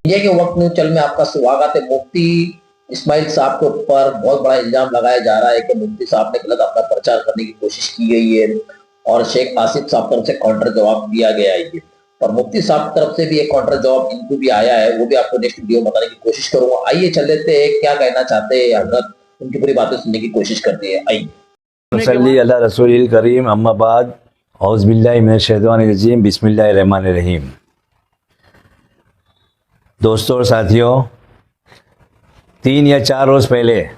ये के वक्त न्यूज चैनल में आपका स्वागत है। मुफ्ती इस्माइल साहब के ऊपर बहुत बड़ा इल्जाम लगाया जा रहा है कि मुफ्ती साहब ने गलत अपना प्रचार करने की कोशिश की गई है और शेख आसिफ साहब तरफ से काउंटर जवाब दिया गया है। ये और मुफ्ती साहब तरफ से भी एक काउंटर जवाब इनको भी आया है, वो भी आपको नेक्स्ट वीडियो में बताने की कोशिश करूंगा। आइए चल लेते हैं, क्या कहना चाहते हैं हजरत, उनकी पूरी बातें सुनने की कोशिश करते हैं। आइए। सल्ली अला रसूलिल करीम, अम्मा बाद, औज़ु बिल्लाहि मिनश शैतानिर रजीम, बिस्मिल्लाहिर रहमानिर रहीम। दोस्तों और साथियों, 3 या 4 रोज़ पहले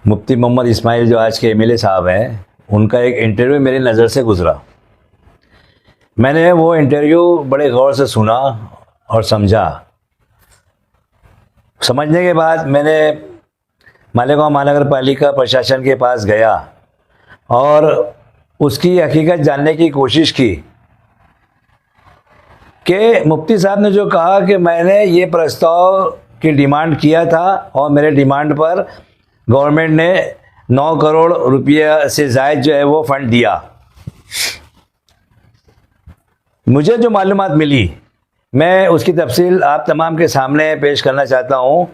मुफ्ती मोहम्मद इस्माइल जो आज के एमएलए साहब हैं, उनका एक इंटरव्यू मेरी नज़र से गुज़रा। मैंने वो इंटरव्यू बड़े गौर से सुना और समझा। समझने के बाद मैंने मालेगांव महानगर पालिका प्रशासन के पास गया और उसकी हकीकत जानने की कोशिश की कि मुफ्ती साहब ने जो कहा कि मैंने ये प्रस्ताव की डिमांड किया था और मेरे डिमांड पर गवर्नमेंट ने 9 करोड़ रुपया से ज़ायद जो है वो फ़ंड दिया। मुझे जो मालूमात मिली मैं उसकी तफसील आप तमाम के सामने पेश करना चाहता हूँ।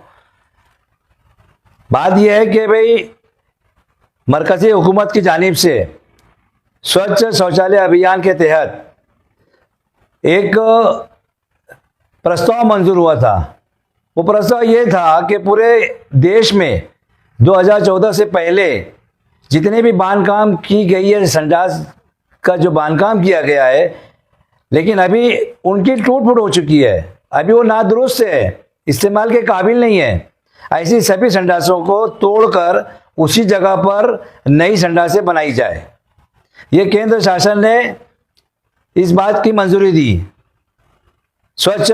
बात यह है कि भाई मरकज़ी हुकूमत की जानिब से स्वच्छ शौचालय अभियान के तहत एक प्रस्ताव मंजूर हुआ था। वो प्रस्ताव ये था कि पूरे देश में 2014 से पहले जितने भी बांधकाम की गई है, संडास का जो बांधकाम किया गया है, लेकिन अभी उनकी टूट फूट हो चुकी है, अभी वो नादुरुस्त है, इस्तेमाल के काबिल नहीं है। ऐसी सभी संडासों को तोड़कर उसी जगह पर नई संडासें बनाई जाए। ये केंद्र शासन ने इस बात की मंजूरी दी स्वच्छ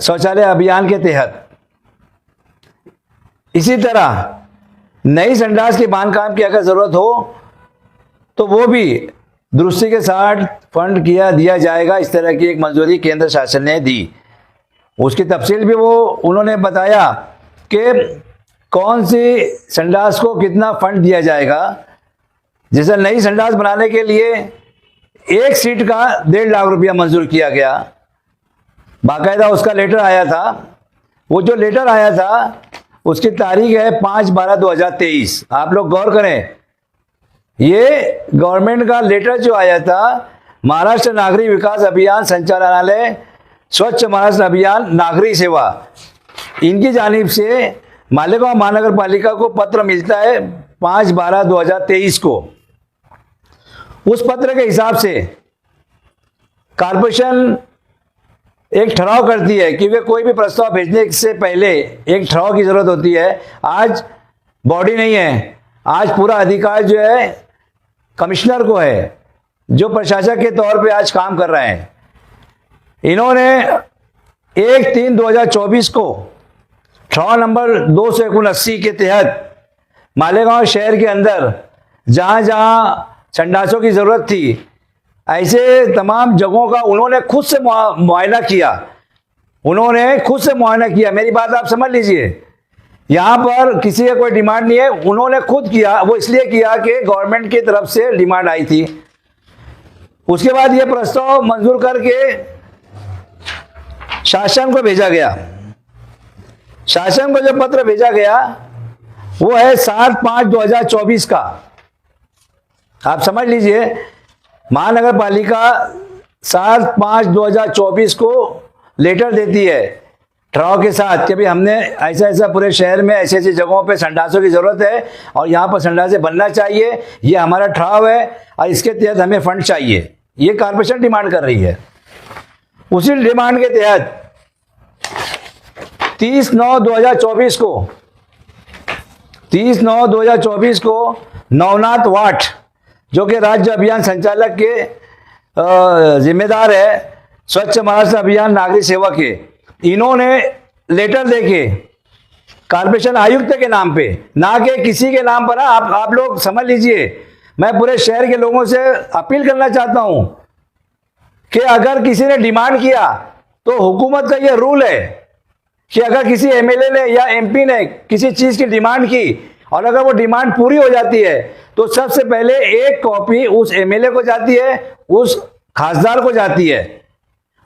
शौचालय अभियान के तहत। इसी तरह नई संडास के बांधकाम की अगर ज़रूरत हो तो वो भी दुरुस्ती के साथ फंड दिया जाएगा। इस तरह की एक मंजूरी केंद्र शासन ने दी। उसकी तफसील भी उन्होंने बताया कि कौन सी संडास को कितना फंड दिया जाएगा। जैसे नई संडास बनाने के लिए एक सीट का 1.5 लाख रुपया मंजूर किया गया। बाकायदा उसका लेटर आया था। वो जो लेटर आया था उसकी तारीख है 5/12/2023। आप लोग गौर करें, ये गवर्नमेंट का लेटर जो आया था, महाराष्ट्र नागरिक विकास अभियान संचालनालय, स्वच्छ महाराष्ट्र अभियान, नागरिक सेवा, इनकी जानिब से मालेगांव महानगर पालिका को पत्र मिलता है 5/12/2023 को। उस पत्र के हिसाब से कॉर्पोरेशन एक ठहराव करती है, क्योंकि कोई भी प्रस्ताव भेजने से पहले एक ठहराव की ज़रूरत होती है। आज बॉडी नहीं है, आज पूरा अधिकार जो है कमिश्नर को है, जो प्रशासक के तौर पे आज काम कर रहे हैं। इन्होंने 1/3/2024 को ठहराव नंबर 279 के तहत मालेगांव शहर के अंदर जहाँ जहाँ संडासों की ज़रूरत थी, ऐसे तमाम जगहों का उन्होंने खुद से मुआयना किया। उन्होंने खुद से मुआयना किया। मेरी बात आप समझ लीजिए, यहाँ पर किसी का कोई डिमांड नहीं है, उन्होंने खुद किया। वो इसलिए किया कि गवर्नमेंट की तरफ से डिमांड आई थी। उसके बाद ये प्रस्ताव मंजूर करके शासन को भेजा गया। शासन को जो पत्र भेजा गया वो है 7/5/2024 का। आप समझ लीजिए, महानगर पालिका 7/5/2024 को लेटर देती है ठहराव के साथ कि भाई हमने ऐसा ऐसा पूरे शहर में ऐसी ऐसी जगहों पे संडासों की ज़रूरत है और यहाँ पर संडासें बनना चाहिए, ये हमारा ठहराव है और इसके तहत हमें फंड चाहिए। ये कॉर्पोरेशन डिमांड कर रही है। उसी डिमांड के तहत 30/9/2024 को नवनाथ वाट, जो कि राज्य अभियान संचालक के जिम्मेदार है स्वच्छ महाराष्ट्र अभियान नागरिक सेवा के, इन्होंने लेटर देके कॉर्पोरेशन आयुक्त के नाम पे, ना कि किसी के नाम पर, आप लोग समझ लीजिए। मैं पूरे शहर के लोगों से अपील करना चाहता हूं कि अगर किसी ने डिमांड किया तो हुकूमत का यह रूल है कि अगर किसी एमएलए ने या एमपी ने किसी चीज की डिमांड की और अगर वो डिमांड पूरी हो जाती है तो सबसे पहले एक कॉपी उस एमएलए को जाती है, उस खासदार को जाती है।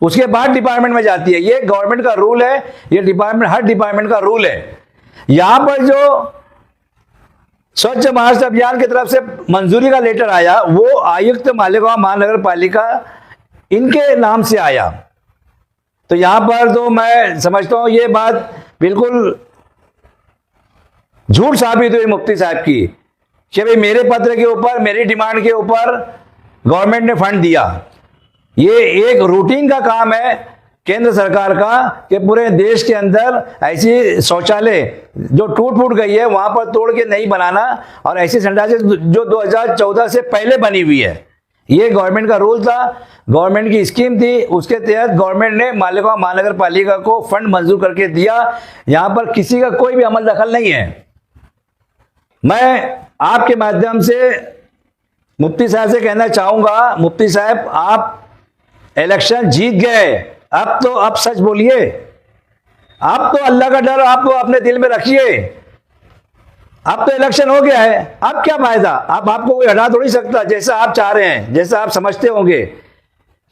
उसके बाद डिपार्टमेंट में जाती है। ये गवर्नमेंट का रूल है, ये डिपार्टमेंट, हर डिपार्टमेंट का रूल है। यहां पर जो स्वच्छ महाराष्ट्र अभियान की तरफ से मंजूरी का लेटर आया वो आयुक्त मालेगांव महानगर पालिका इनके नाम से आया। तो यहां पर तो मैं समझता हूं ये बात बिल्कुल झूठ साबित हुई मुफ्ती साहब की कि भाई मेरे पत्र के ऊपर, मेरी डिमांड के ऊपर गवर्नमेंट ने फंड दिया। ये एक रूटीन का काम है केंद्र सरकार का कि पूरे देश के अंदर ऐसी शौचालय जो टूट फूट गई है वहां पर तोड़ के नहीं बनाना, और ऐसी संडासें जो 2014 से पहले बनी हुई है। ये गवर्नमेंट का रूल था, गवर्नमेंट की स्कीम थी, उसके तहत गवर्नमेंट ने मालेगांव महानगर पालिका को फंड मंजूर करके दिया। यहां पर किसी का कोई भी अमल दखल नहीं है। मैं आपके माध्यम से मुफ्ती साहब से कहना चाहूंगा, मुफ्ती साहब आप इलेक्शन जीत गए, अब सच बोलिए। आप तो अल्लाह का डर आप तो अपने दिल में रखिए। अब तो इलेक्शन हो गया है, अब क्या फायदा? अब आपको कोई हटा थोड़ी सकता, जैसा आप चाह रहे हैं, जैसा आप समझते होंगे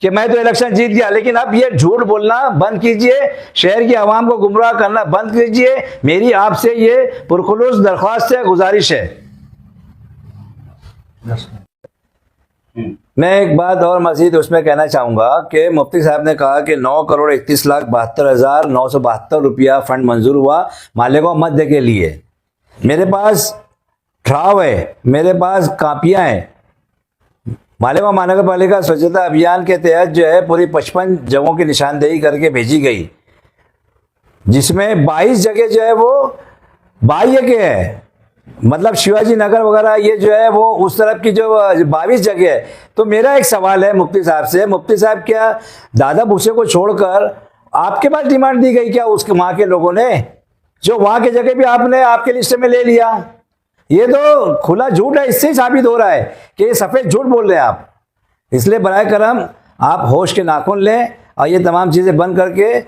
कि मैं तो इलेक्शन जीत गया। लेकिन अब ये झूठ बोलना बंद कीजिए, शहर की आवाम को गुमराह करना बंद कीजिए। मेरी आपसे ये पुरखुलूस दरख्वास्त है, गुजारिश है। मैं एक बात और मजीद उसमें कहना चाहूंगा कि मुफ्ती साहब ने कहा कि 9,31,72,972 रुपया फंड मंजूर हुआ मालेगांव मध्य के लिए। मेरे पास ठराव है, मेरे पास कापियां हैं। मालेगांव महानगर पालिका स्वच्छता अभियान के तहत जो है पूरी 55 जगहों की निशानदेही करके भेजी गई, जिसमें 22 जगह जो है वो बाह्य के है, मतलब शिवाजी नगर वगैरह ये जो है वो उस तरफ की जो 22 जगह है। तो मेरा एक सवाल है मुफ्ती साहब से, मुफ्ती साहब क्या दादा भूसे को छोड़कर आपके पास डिमांड दी गई क्या उसके वहां के लोगों ने, जो वहां की जगह भी आपने आपके लिस्ट में ले लिया? ये तो खुला झूठ है, इससे ही साबित हो रहा है कि ये सफेद झूठ बोल रहे हैं आप। इसलिए बराए करम आप होश के नाखून लें और ये तमाम चीजें बंद करके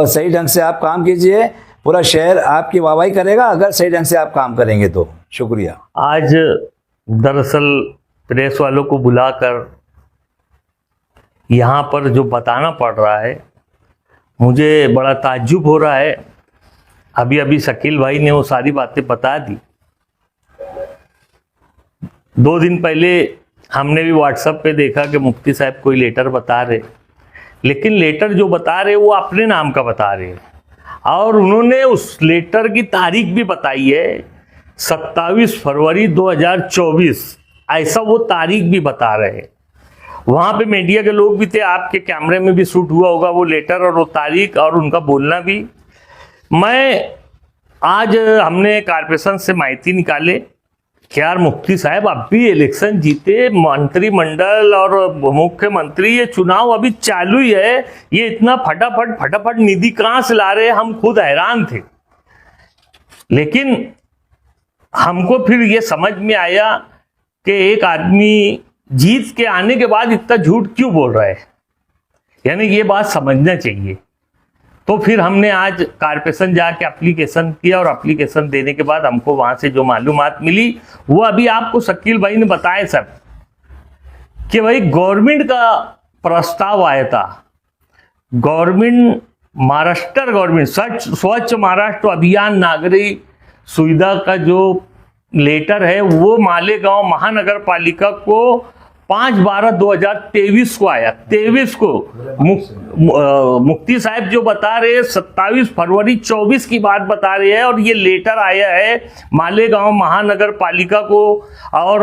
सही ढंग से आप काम कीजिए। पूरा शहर आपकी वाहवाही करेगा अगर सही ढंग से आप काम करेंगे तो। शुक्रिया। आज दरअसल प्रेस वालों को बुलाकर यहाँ पर जो बताना पड़ रहा है, मुझे बड़ा ताज्जुब हो रहा है। अभी अभी शकील भाई ने वो सारी बातें बता दी। 2 दिन पहले हमने भी व्हाट्सएप पे देखा कि मुफ्ती साहब कोई लेटर बता रहे, लेकिन लेटर जो बता रहे वो अपने नाम का बता रहे हैं, और उन्होंने उस लेटर की तारीख भी बताई है 27 फरवरी 2024, ऐसा वो तारीख भी बता रहे हैं। वहाँ पे मीडिया के लोग भी थे, आपके कैमरे में भी शूट हुआ होगा वो लेटर और वो तारीख और उनका बोलना भी। मैं आज हमने कारपोरेशन से माहिती निकाले कि यार मुफ्ती साहब अब भी इलेक्शन जीते, मंत्रिमंडल और मुख्यमंत्री, ये चुनाव अभी चालू ही है, ये इतना फटाफट निधि कहां से ला रहे हैं, हम खुद हैरान थे। लेकिन हमको फिर ये समझ में आया कि एक आदमी जीत के आने के बाद इतना झूठ क्यों बोल रहा है, यानी ये बात समझना चाहिए। तो फिर हमने आज कारपोरेशन जाके एप्लीकेशन किया, और एप्लीकेशन देने के बाद हमको वहां से जो मालूमात मिली वो अभी आपको शकील भाई ने बताया सर, कि भाई गवर्नमेंट का प्रस्ताव आया था, गवर्नमेंट महाराष्ट्र गवर्नमेंट स्वच्छ महाराष्ट्र अभियान नागरिक सुविधा का जो लेटर है वो मालेगांव महानगर पालिका को 5/12/2023 को आया। 23 को मुफ्ती साहब जो बता रहे हैं 27 फरवरी 24 की बात बता रहे हैं, और ये लेटर आया है मालेगांव महानगर पालिका को और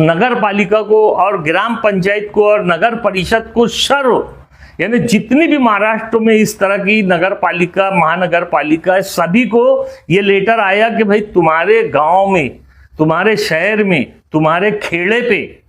नगर पालिका को और ग्राम पंचायत को और नगर परिषद को सर्व, यानी जितनी भी महाराष्ट्र में इस तरह की नगर पालिका महानगर पालिका है सभी को ये लेटर आया कि भाई तुम्हारे गांव में, तुम्हारे शहर में, तुम्हारे खेड़े पे,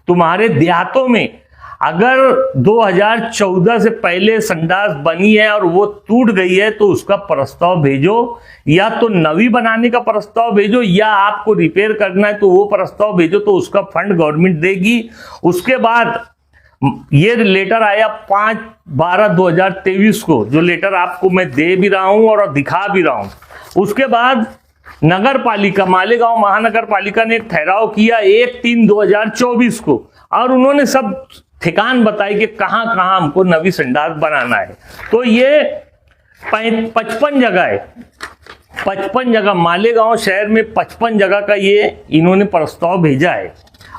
तुम्हारे देहातों में अगर 2014 से पहले संडास बनी है और वो टूट गई है तो उसका प्रस्ताव भेजो, या तो नवी बनाने का प्रस्ताव भेजो, या आपको रिपेयर करना है तो वो प्रस्ताव भेजो, तो उसका फंड गवर्नमेंट देगी। उसके बाद ये लेटर आया 5/12/2023 को, जो लेटर आपको मैं दे भी रहा हूं और दिखा भी रहा हूं। उसके बाद नगर पालिका मालेगांव महानगर पालिका ने ठहराव किया 1/3/2024 को, और उन्होंने सब ठिकान बताई कि कहाँ कहाँ हमको नवी संडास बनाना है। तो ये 55 जगह है, 55 जगह मालेगांव शहर में 55 जगह का ये इन्होंने प्रस्ताव भेजा है।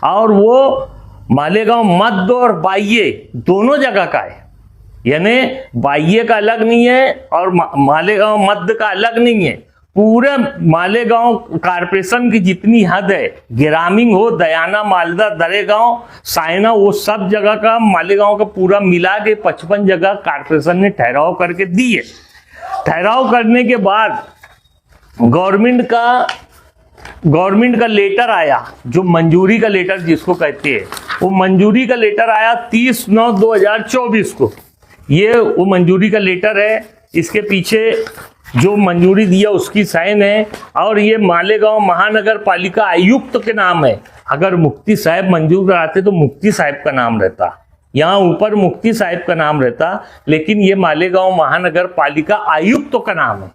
और वो मालेगांव मध्य और बाह्य दोनों जगह का है, यानी बाह्य का अलग नहीं है और मालेगांव मध्य का अलग नहीं है। पूरे मालेगांव कारपोरेशन की जितनी हद है, ग्रामीण हो, दयाना, मालदा, दरेगांव, सायना, वो सब जगह का मालेगांव का पूरा मिला के 55 जगह कारपोरेशन ने ठहराव करके दी है। ठहराव करने के बाद गवर्नमेंट का लेटर आया, जो मंजूरी का लेटर जिसको कहते हैं, वो मंजूरी का लेटर आया 30/9/2024 को। ये वो मंजूरी का लेटर है, इसके पीछे जो मंजूरी दिया उसकी साइन है। और ये मालेगांव महानगर पालिका आयुक्त के नाम है। अगर मुफ्ती साहब मंजूर कराते तो मुफ्ती साहब का नाम रहता, यहाँ ऊपर मुफ्ती साहब का नाम रहता, लेकिन ये मालेगांव महानगर पालिका आयुक्त का नाम है।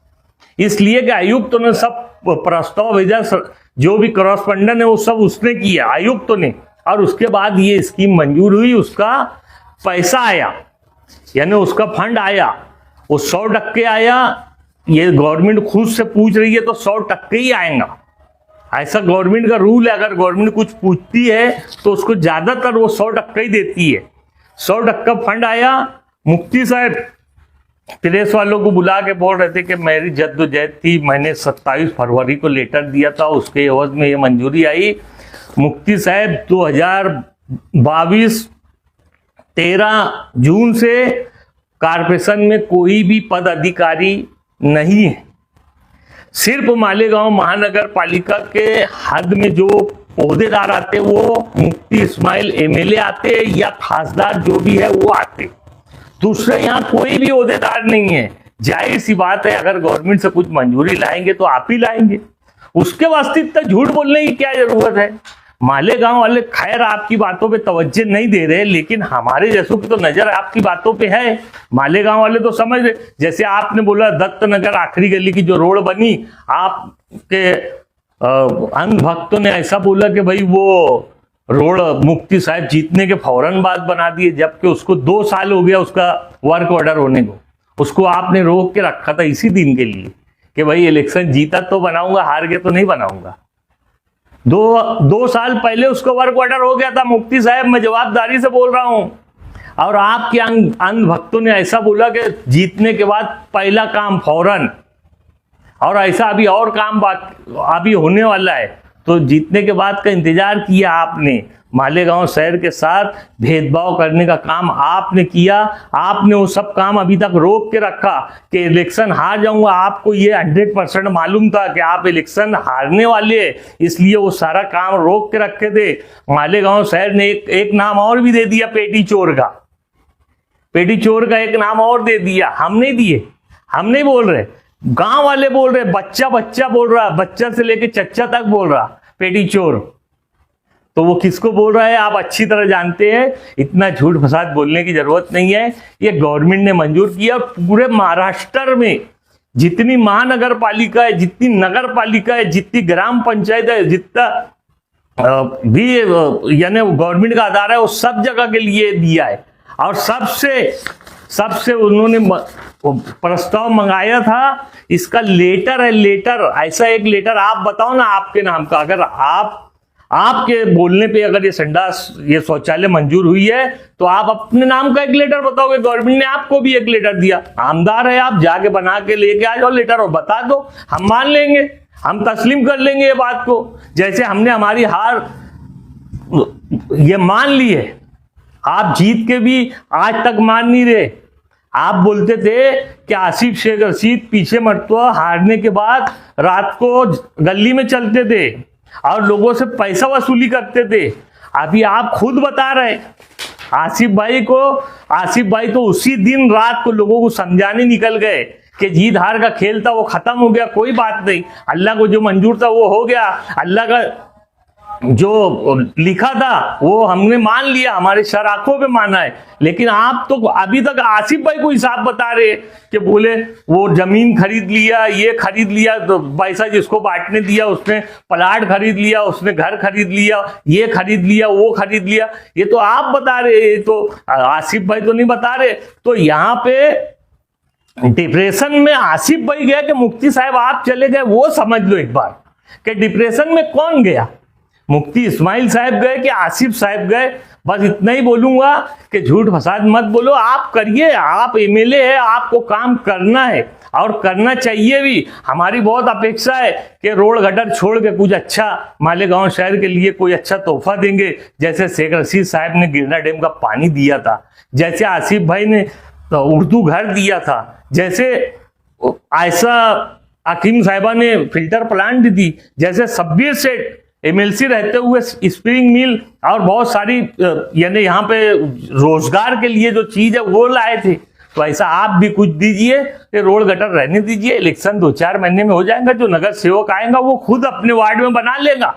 इसलिए कि आयुक्त ने सब प्रस्ताव भेजा, जो भी करस्पॉन्डेंट है वो सब उसने किया, आयुक्त ने। और उसके बाद ये स्कीम मंजूर हुई, उसका पैसा आया, यानी उसका फंड आया, वो 100% आया। ये गवर्नमेंट खुद से पूछ रही है तो 100% ही आएगा। ऐसा गवर्नमेंट का रूल है, अगर गवर्नमेंट कुछ पूछती है तो उसको ज्यादातर वो 100% ही देती है। 100% फंड आया। मुफ्ती साहब प्रेस वालों को बुला के बोल रहे थे कि मेरी जद्दोजहद थी, मैंने 27 फरवरी को लेटर दिया था, उसके एवज में ये मंजूरी आई। मुफ्ती साहब 2022 13 जून से कारपोरेशन में कोई भी पद अधिकारी नहीं है। सिर्फ मालेगांव महानगर पालिका के हद में जो ओहदेदार आते वो मुफ्ती इस्माइल MLA आते या खासदार जो भी है वो आते, दूसरे यहाँ कोई भी ओहदेदार नहीं है। जाहिर सी बात है, अगर गवर्नमेंट से कुछ मंजूरी लाएंगे तो आप ही लाएंगे, उसके वास्ते इतना झूठ बोलने की क्या जरूरत है। मालेगांव वाले खैर आपकी बातों पे तवज्जो नहीं दे रहे, लेकिन हमारे जैसों की तो नजर आपकी बातों पे है। मालेगांव वाले तो समझ रहे, जैसे आपने बोला दत्त नगर आखिरी गली की जो रोड बनी, आपके अंध भक्तों ने ऐसा बोला कि भाई वो रोड मुफ्ती साहब जीतने के फौरन बाद बना दिए, जबकि उसको 2 साल हो गया उसका वर्क ऑर्डर होने को। उसको आपने रोक के रखा था इसी दिन के लिए कि भाई इलेक्शन जीता तो बनाऊंगा, हार गए तो नहीं बनाऊंगा। 2 साल पहले उसका वर्क ऑर्डर हो गया था मुफ्ती साहब, मैं जवाबदारी से बोल रहा हूं। और आपके अंध भक्तों ने ऐसा बोला कि जीतने के बाद पहला काम फौरन, और ऐसा अभी और काम अभी होने वाला है। तो जीतने के बाद का इंतजार किया आपने, मालेगांव शहर के साथ भेदभाव करने का काम आपने किया। आपने वो सब काम अभी तक रोक के रखा कि इलेक्शन हार जाऊंगा। आपको ये 100% मालूम था कि आप इलेक्शन हारने वाले, इसलिए वो सारा काम रोक के रखे थे। मालेगांव शहर ने एक नाम और भी दे दिया, पेटी चोर का। पेटी चोर का एक नाम और दे दिया, हम नहीं दिए, हम नहीं बोल रहे, गांव वाले बोल रहे। बच्चा बच्चा बोल रहा, बच्चा से लेके चच्चा तक बोल रहा पेटी चोर। तो वो किसको बोल रहा है आप अच्छी तरह जानते हैं, इतना झूठ फसाद बोलने की जरूरत नहीं है। ये गवर्नमेंट ने मंजूर किया। पूरे महाराष्ट्र में जितनी महानगर पालिका है, जितनी नगर पालिका है, जितनी ग्राम पंचायत है, जितना भी यानी गवर्नमेंट का आधार है, वो सब जगह के लिए दिया है। और सबसे उन्होंने प्रस्ताव मंगाया था। इसका लेटर है, लेटर, ऐसा एक लेटर आप बताओ ना आपके नाम का। अगर आपके बोलने पे अगर ये संडास, ये शौचालय मंजूर हुई है, तो आप अपने नाम का एक लेटर बताओगे। गवर्नमेंट ने आपको भी एक लेटर दिया, आमदार है आप, जाके बना के लेके आ जाओ लेटर और बता दो, हम मान लेंगे, हम तस्लीम कर लेंगे ये बात को। जैसे हमने हमारी हार ये मान ली है, आप जीत के भी आज तक मान नहीं रहे। आप बोलते थे कि आसिफ शेख रशीद पीछे मरतबा हारने के बाद रात को गली में चलते थे और लोगों से पैसा वसूली करते थे। अभी आप खुद बता रहे आसिफ भाई तो उसी दिन रात को लोगों को समझाने निकल गए कि जीत हार का खेल था, वो खत्म हो गया, कोई बात नहीं, अल्लाह को जो मंजूर था वो हो गया। अल्लाह का जो लिखा था वो हमने मान लिया, हमारे शराखों पे माना है। लेकिन आप तो अभी तक आसिफ भाई को हिसाब बता रहे कि बोले वो जमीन खरीद लिया, ये खरीद लिया, तो पैसा जिसको बांटने दिया उसने प्लाट खरीद लिया, उसने घर खरीद लिया, ये खरीद लिया, वो खरीद लिया। ये तो आप बता रहे, ये तो आसिफ भाई तो नहीं बता रहे। तो यहाँ पे डिप्रेशन में आसिफ भाई गया कि मुफ्ती साहब आप चले गए, वो समझ लो एक बार कि डिप्रेशन में कौन गया, मुफ्ती इस्माइल साहब गए कि आसिफ साहब गए। बस इतना ही बोलूंगा कि झूठ फसाद मत बोलो, आप करिए, आप एमएलए है, आपको काम करना है और करना चाहिए भी। हमारी बहुत अपेक्षा है कि रोड गटर छोड़ के कुछ अच्छा मालेगांव शहर के लिए कोई अच्छा तोहफा देंगे, जैसे शेख रशीद साहब ने गिरना डैम का पानी दिया था, जैसे आसिफ भाई ने तो उर्दू घर दिया था, जैसे आयशा हकीम साहिबा ने फिल्टर प्लांट दी, जैसे शब्बीर सेठ एमएलसी रहते हुए स्प्रिंग मिल और बहुत सारी यानी यहाँ पे रोजगार के लिए जो चीज है वो लाए थे। तो ऐसा आप भी कुछ दीजिए, कि रोड गटर रहने दीजिए, इलेक्शन 2-4 महीने में हो जाएगा, जो नगर सेवक आएगा वो खुद अपने वार्ड में बना लेगा।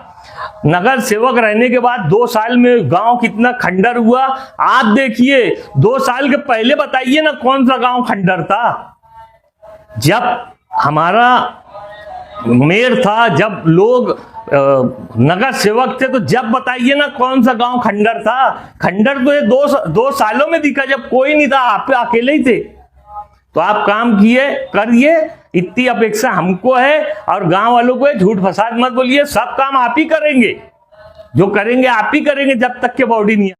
नगर सेवक रहने के बाद 2 साल में गांव कितना खंडर हुआ आप देखिए। 2 साल के पहले बताइए ना कौन सा गांव खंडर था, जब हमारा मेयर था, जब लोग नगर सेवक थे, तो जब बताइए ना कौन सा गांव खंडर था। खंडर तो ये 2 सालों में दिखा जब कोई नहीं था, आप अकेले ही थे। तो आप काम किए, करिए, इतनी अपेक्षा हमको है और गांव वालों को है। झूठ फसाद मत बोलिए, सब काम आप ही करेंगे, जो करेंगे आप ही करेंगे जब तक के बॉडी नहीं